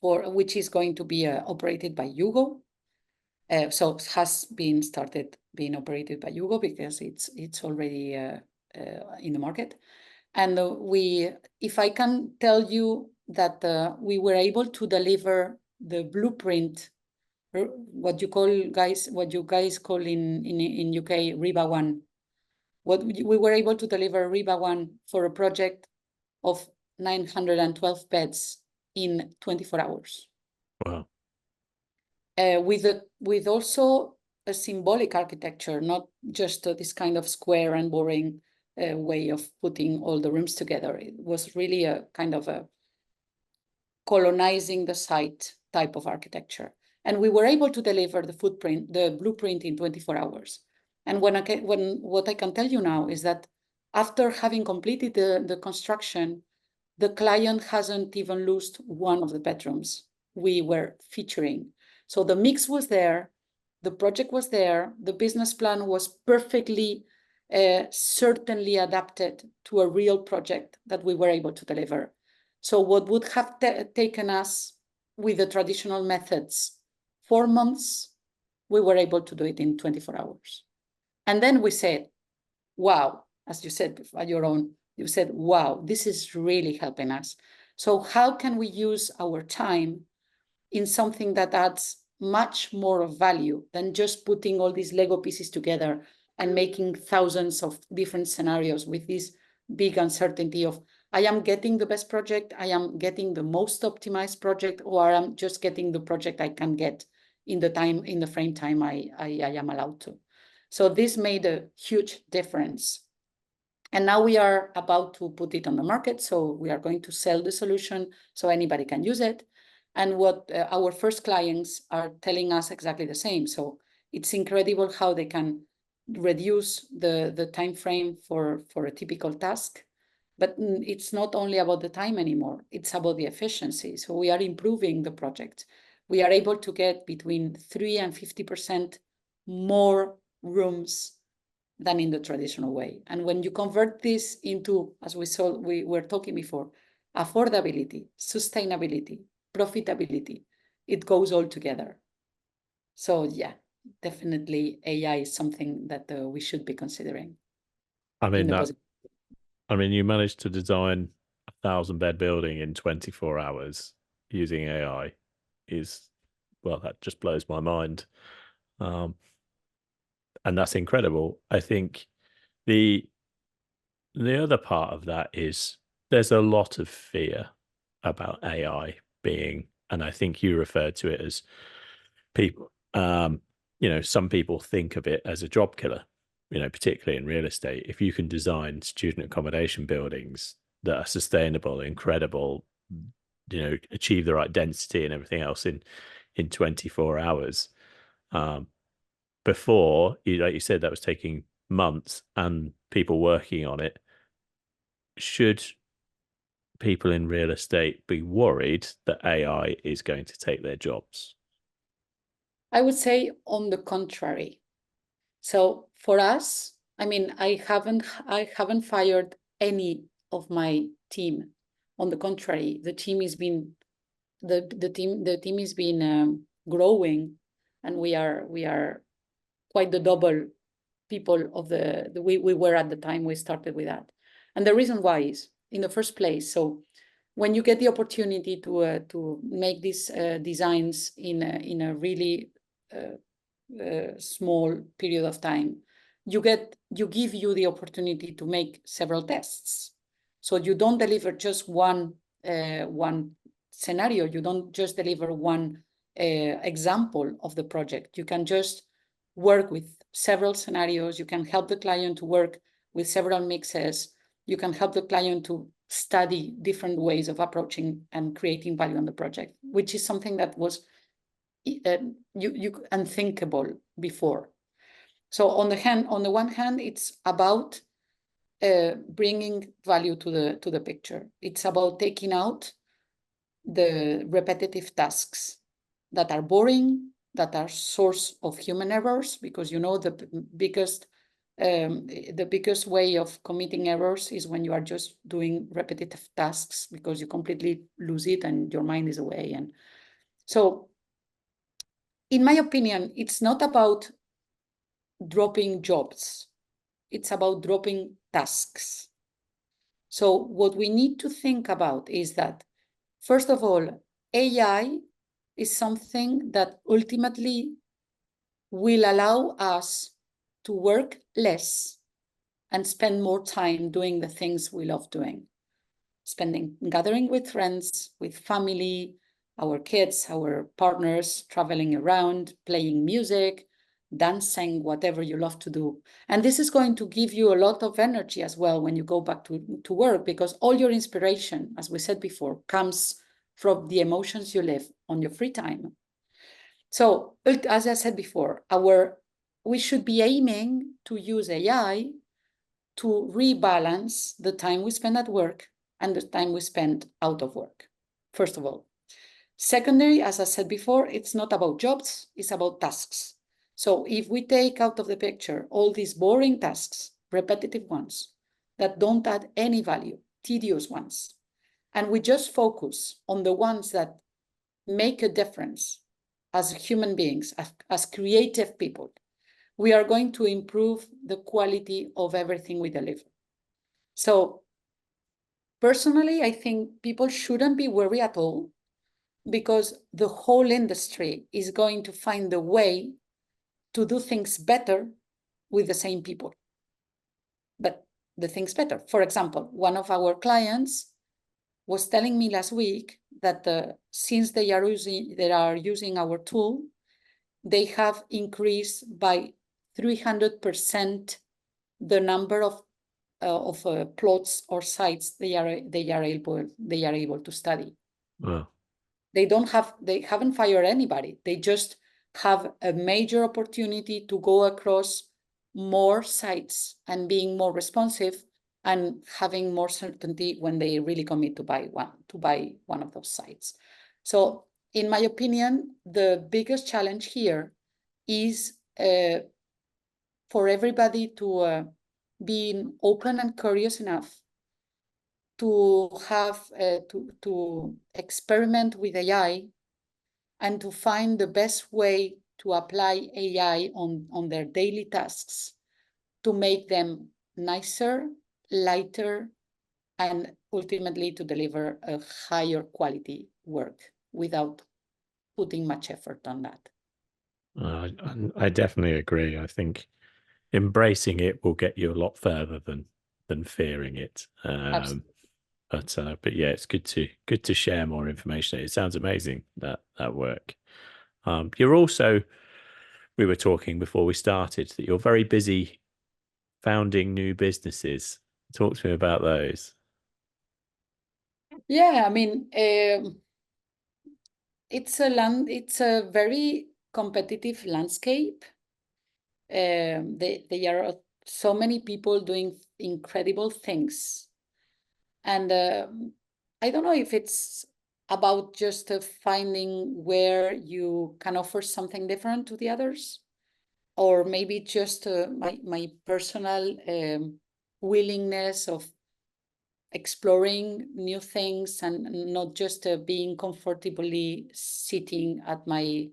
which is going to be operated by Yugo. So it has been started being operated by Yugo because it's already in the market. And if I can tell you that we were able to deliver the blueprint, what you guys call in UK RIBA 1. We were able to deliver RIBA 1 for a project of 912 beds in 24 hours. Wow. With also a symbolic architecture, not just this kind of square and boring way of putting all the rooms together. It was really a kind of a colonizing the site type of architecture. And we were able to deliver the blueprint in 24 hours. And what I can tell you now is that after having completed the construction, the client hasn't even lost one of the bedrooms we were featuring. So the mix was there, the project was there, the business plan was perfectly, certainly adapted to a real project that we were able to deliver. So what would have taken us with the traditional methods 4 months, we were able to do it in 24 hours. And then we said, wow, as you said at your own, you said, wow, this is really helping us. So how can we use our time in something that adds much more of value than just putting all these Lego pieces together and making thousands of different scenarios with this big uncertainty of, I am getting the best project, I am getting the most optimized project, or I'm just getting the project I can get in the frame time I am allowed to. So this made a huge difference. And now we are about to put it on the market. So we are going to sell the solution so anybody can use it. And what our first clients are telling us exactly the same. So it's incredible how they can reduce the time frame for a typical task. But it's not only about the time anymore, it's about the efficiency. So we are improving the project. We are able to get between 3 and 50% more rooms than in the traditional way. And when you convert this into, as we were talking before, affordability, sustainability, profitability, it goes all together. So yeah, definitely AI is something that we should be considering. I mean, you managed to design a 1,000-bed building in 24 hours using AI. That just blows my mind. And that's incredible. I think the other part of that is there's a lot of fear about AI being, and I think you referred to it as people, some people think of it as a job killer, particularly in real estate. If you can design student accommodation buildings that are sustainable, incredible, achieve the right density and everything else in 24 hours, before, like you said, that was taking months and people working on it. Should people in real estate be worried that AI is going to take their jobs? I would say on the contrary. So for us, I mean, I haven't fired any of my team. On the contrary, the team has been growing, and we are quite the double people of we were at the time we started with that. And the reason why is, in the first place, so when you get the opportunity to make these designs in a really small period of time, you give you the opportunity to make several tests. So you don't deliver just one scenario. You don't just deliver one example of the project. You can just work with several scenarios. You can help the client to work with several mixes. You can help the client to study different ways of approaching and creating value on the project, which is something that was unthinkable before. So on the one hand, it's about bringing value to the picture. It's about taking out the repetitive tasks that are boring, that are source of human errors, because the biggest way of committing errors is when you are just doing repetitive tasks, because you completely lose it and your mind is away. And so, in my opinion, it's not about dropping jobs. It's about dropping tasks. So what we need to think about is that, first of all, AI is something that ultimately will allow us to work less and spend more time doing the things we love doing. Gathering with friends, with family, our kids, our partners, traveling around, playing music, dancing, whatever you love to do. And this is going to give you a lot of energy as well when you go back to work, because all your inspiration, as we said before, comes from the emotions you live on your free time. So, as I said before, we should be aiming to use AI to rebalance the time we spend at work and the time we spend out of work, first of all. Secondary, as I said before, it's not about jobs, it's about tasks. So if we take out of the picture all these boring tasks, repetitive ones, that don't add any value, tedious ones, and we just focus on the ones that make a difference as human beings, as creative people, we are going to improve the quality of everything we deliver. So personally, I think people shouldn't be worried at all, because the whole industry is going to find a way to do things better with the same people. But the things better. For example, one of our clients was telling me last week that since they are using our tool, they have increased by 300% the number of plots or sites they are able to study. Wow. They haven't fired anybody. They just have a major opportunity to go across more sites and being more responsive and having more certainty when they really commit to buy one of those sites. So in my opinion, the biggest challenge here is for everybody to be open and curious enough to have to experiment with AI and to find the best way to apply AI on their daily tasks to make them nicer, lighter, and ultimately to deliver a higher quality work without putting much effort on that. I definitely agree. I think embracing it will get you a lot further than fearing it. But yeah, it's good to share more information. It sounds amazing, that work. You're also, we were talking before we started, that you're very busy founding new businesses. Talk to me about those. Yeah, I mean, it's a very competitive landscape. There are so many people doing incredible things, and I don't know if it's about just finding where you can offer something different to the others, or maybe just my personal willingness of exploring new things and not just being comfortably sitting at my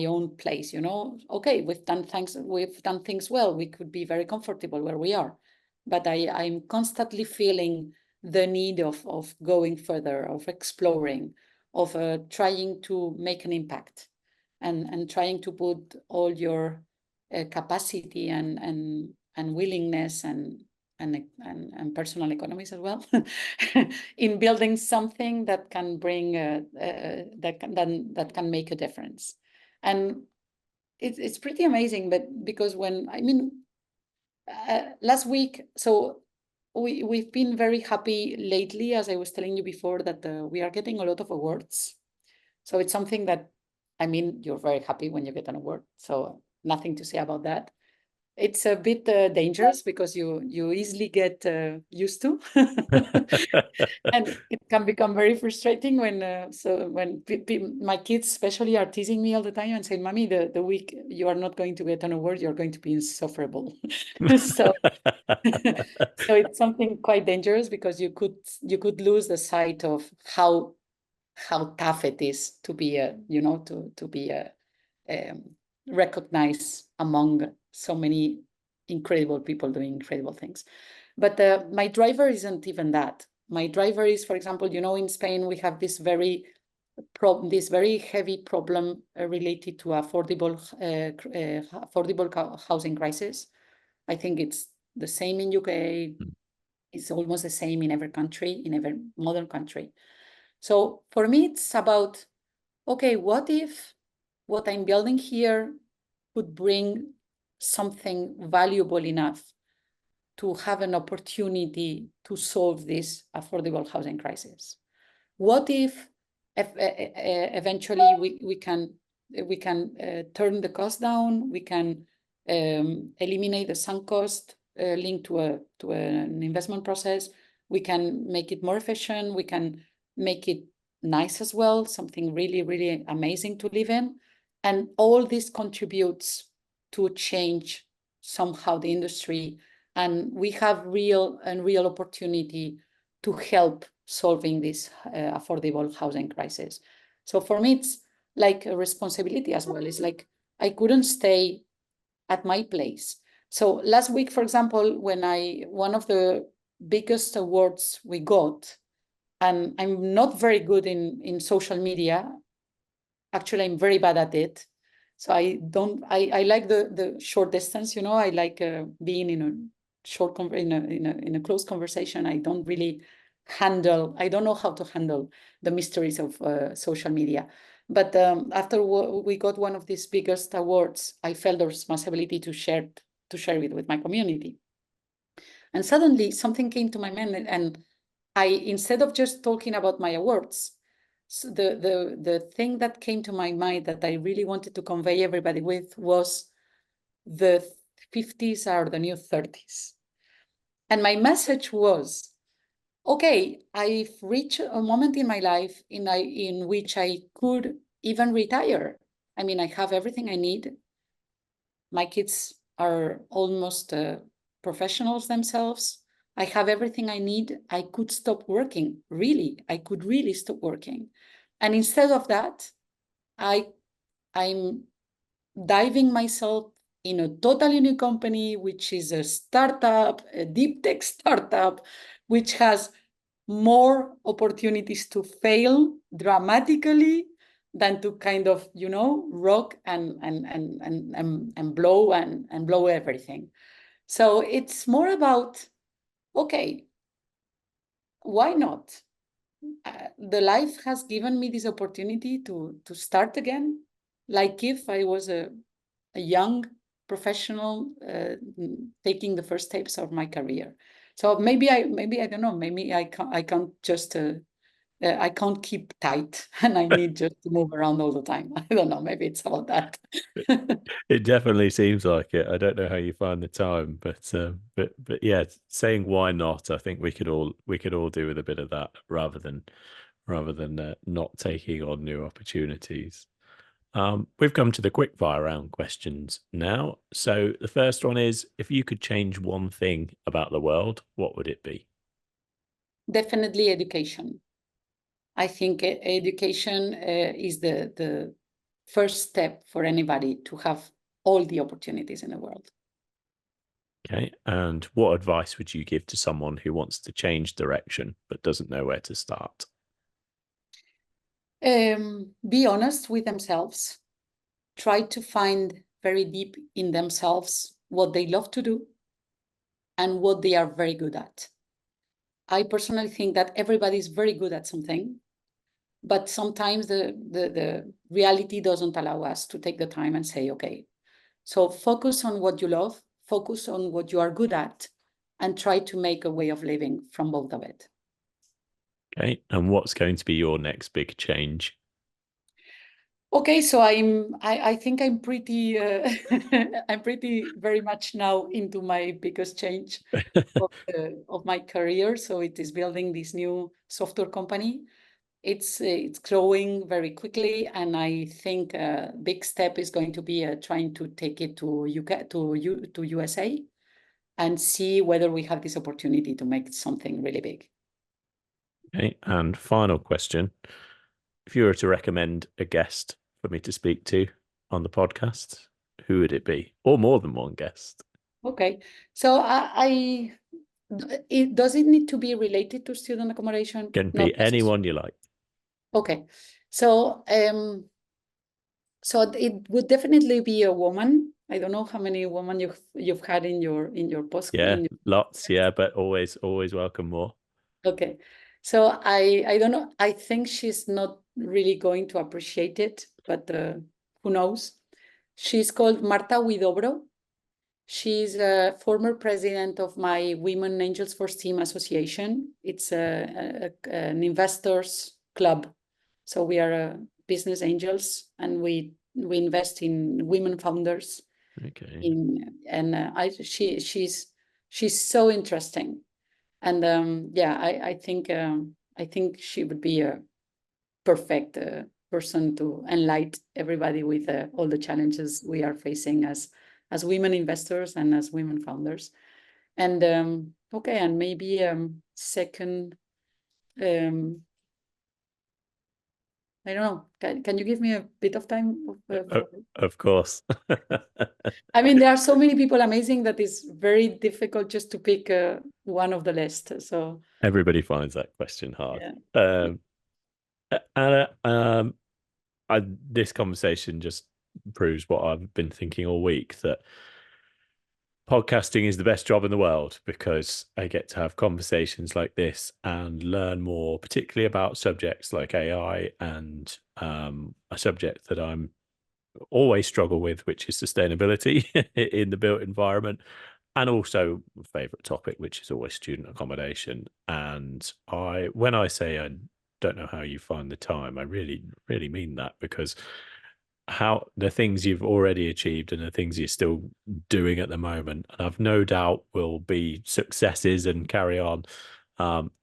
own place. Okay, we've done things well, we could be very comfortable where we are, but I'm constantly feeling the need of going further, of exploring, of trying to make an impact, and trying to put all your capacity and willingness and personal economies as well in building something that can bring that can make a difference. And it's pretty amazing, but because last week, so we've been very happy lately, as I was telling you before, that we are getting a lot of awards. So it's something that, you're very happy when you get an award, so nothing to say about that. It's a bit dangerous because you easily get used to, and it can become very frustrating when my kids especially are teasing me all the time and saying, "Mommy, the week you are not going to get an award, you're going to be insufferable." So so it's something quite dangerous because you could lose the sight of how tough it is to be a to be a recognized among so many incredible people doing incredible things. But my driver isn't even that. My driver is, for example, in Spain we have this very heavy problem related to affordable housing crisis. I think it's the same in UK. It's almost the same in every country, in every modern country. So for me, it's about, okay, what if what I'm building here could bring something valuable enough to have an opportunity to solve this affordable housing crisis? What if eventually we can turn the cost down, we can eliminate the sunk cost linked to an investment process, we can make it more efficient, we can make it nice as well, something really, really amazing to live in. And all this contributes to change somehow the industry. And we have real opportunity to help solving this affordable housing crisis. So for me, it's like a responsibility as well. It's like I couldn't stay at my place. So last week, for example, when one of the biggest awards we got, and I'm not very good in social media. Actually, I'm very bad at it. So I like the short distance, I like being in a short, in a close conversation. I don't know how to handle the mysteries of social media. But after we got one of these biggest awards, I felt the responsibility to share it with my community. And suddenly something came to my mind, and instead of just talking about my awards, so the thing that came to my mind that I really wanted to convey everybody with was the 50s are the new 30s. And my message was, okay, I've reached a moment in my life in which I could even retire. I mean, I have everything I need. My kids are almost professionals themselves. I have everything I need. I could stop working, really. I could really stop working. And instead of that, I'm diving myself in a totally new company, which is a startup, a deep tech startup, which has more opportunities to fail dramatically than to kind of, rock and blow everything. So it's more about, okay, why not? The life has given me this opportunity to start again, like if I was a young professional taking the first steps of my career. So maybe I don't know. Maybe I can't just I can't keep tight, and I need just to move around all the time. I don't know. Maybe it's about that. It definitely seems like it. I don't know how you find the time, but yeah, saying why not, I think we could all do with a bit of that rather than not taking on new opportunities. We've come to the quick fire round questions now. So the first one is, if you could change one thing about the world, what would it be? Definitely education. I think education is the first step for anybody to have all the opportunities in the world. Okay. And what advice would you give to someone who wants to change direction but doesn't know where to start? Be honest with themselves. Try to find very deep in themselves what they love to do and what they are very good at. I personally think that everybody is very good at something, but sometimes the reality doesn't allow us to take the time and say, okay, so focus on what you love, focus on what you are good at, and try to make a way of living from both of it. Okay. And what's going to be your next big change? Okay, so I think I'm pretty I'm pretty very much now into my biggest change of my career. So it is building this new software company. It's growing very quickly, and I think a big step is going to be trying to take it to UK to USA and see whether we have this opportunity to make something really big. Okay, and final question. If you were to recommend a guest for me to speak to on the podcast, who would it be? Or more than one guest? Okay, so does it need to be related to student accommodation? Can Not be necessarily. anyone you like. Okay, so so it would definitely be a woman. I don't know how many women you've had in your post Yeah, in your lots. Yeah, but always welcome more. Okay, so I don't know. I think she's not really going to appreciate it, but who knows? She's called Marta Huidobro. She's a former president of my Women Angels for STEAM Association. It's an investors club. So we are business angels, and we invest in women founders. Okay. She's so interesting. And yeah, I think she would be a perfect person to enlighten everybody with all the challenges we are facing as women investors and as women founders. And okay, and maybe second, I don't know. Can you give me a bit of time? Of course. I mean, there are so many people amazing that it's very difficult just to pick one of the list. So Everybody finds that question hard. yeah. Anna, this conversation just proves what I've been thinking all week, that podcasting is the best job in the world, because I get to have conversations like this and learn more, particularly about subjects like AI and a subject that I'm always struggle with, which is sustainability in the built environment, and also favorite topic, which is always student accommodation. And when I say I don't know how you find the time, I really mean that, because how the things you've already achieved and the things you're still doing at the moment, and I've no doubt will be successes and carry on,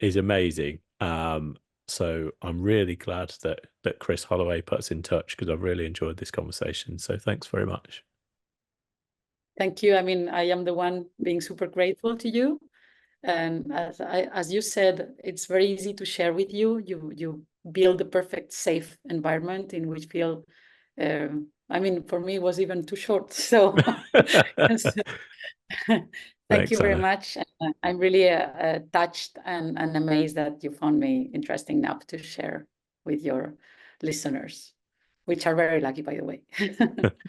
is amazing. So I'm really glad that Chris Holloway put us in touch, because I've really enjoyed this conversation. So thanks very much. Thank you. I mean, I am the one being super grateful to you. And as you said, it's very easy to share with you. You build the perfect safe environment in which feel. I mean, for me, it was even too short. So thank you Thanks, very Anna. much. I'm really touched and amazed that you found me interesting enough to share with your listeners, which are very lucky, by the way.